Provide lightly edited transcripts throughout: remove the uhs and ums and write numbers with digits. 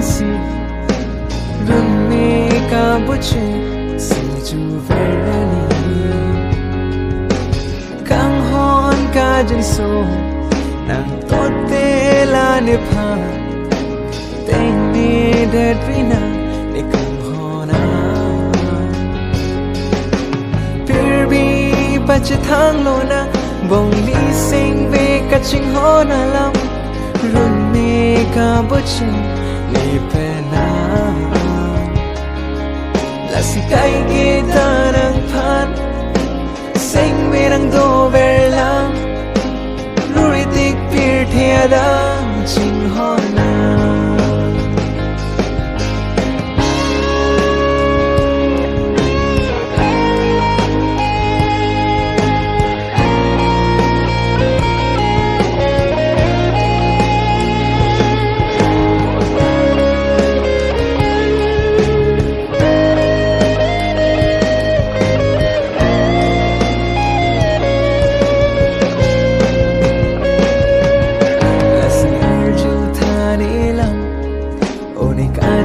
si run me ka buche si chu verani kang hon ka jin so nang tote la ne pha te ni de trina ne kang hona pir bi pach thang lo na bong li sing ve ka ching hona lam run me ka buche ni pe na la si kai ge ta nang phan sing me nang do ver lam luri tik pir thia da ching hona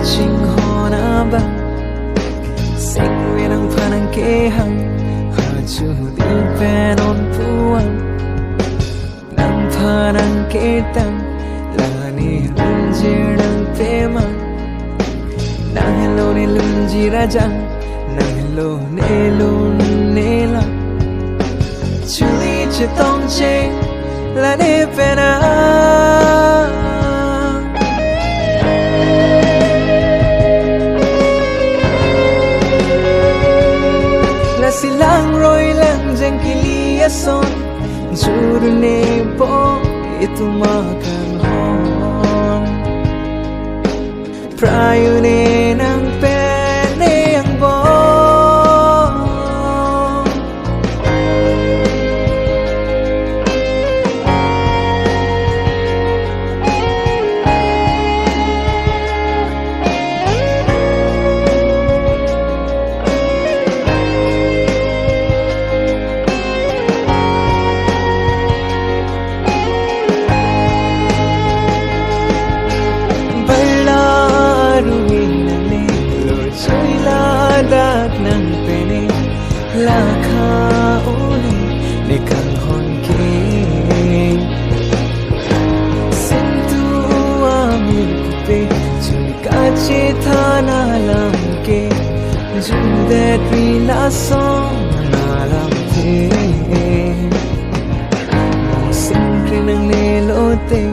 ching hona ba sing we nang phanang ke hang ha chu di pen on puan nang phanang ke tang la ni lun ji nang te ma nang hello ni lun ji ra jang nang hello ne lun ne la chu li che tong che la ne pe na silang roy lang jang kilia son juru ne po itu makan hon prayo ne nang pene ang bo dak nang pene la kha uli ne kang hon ke sin tu amir pe chun ka che thana lam ke jun de tri la song na lam the sin kre nang ne lo te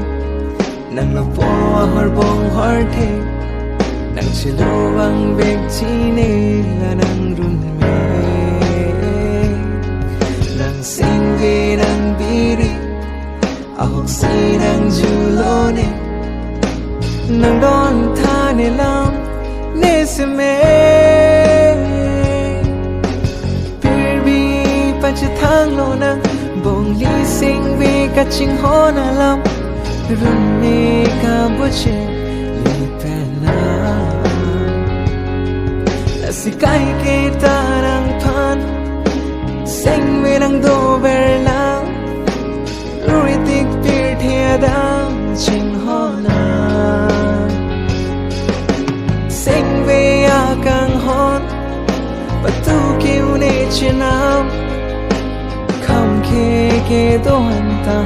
nang lo po har bong har the nang chilo ang beg chine la nang run me nang sing ve nang biri ahok si nang julone nang don tha ne lam ne se me pir bi pach thang lo nang bong li sing ve ka ching hona lam run me ka buche li pe na si kai ke tarang phan sing me nang do ver lang luri tik pir thia da ching hona sing ve a kang hon patu kiu ne chinam kham ke do han ta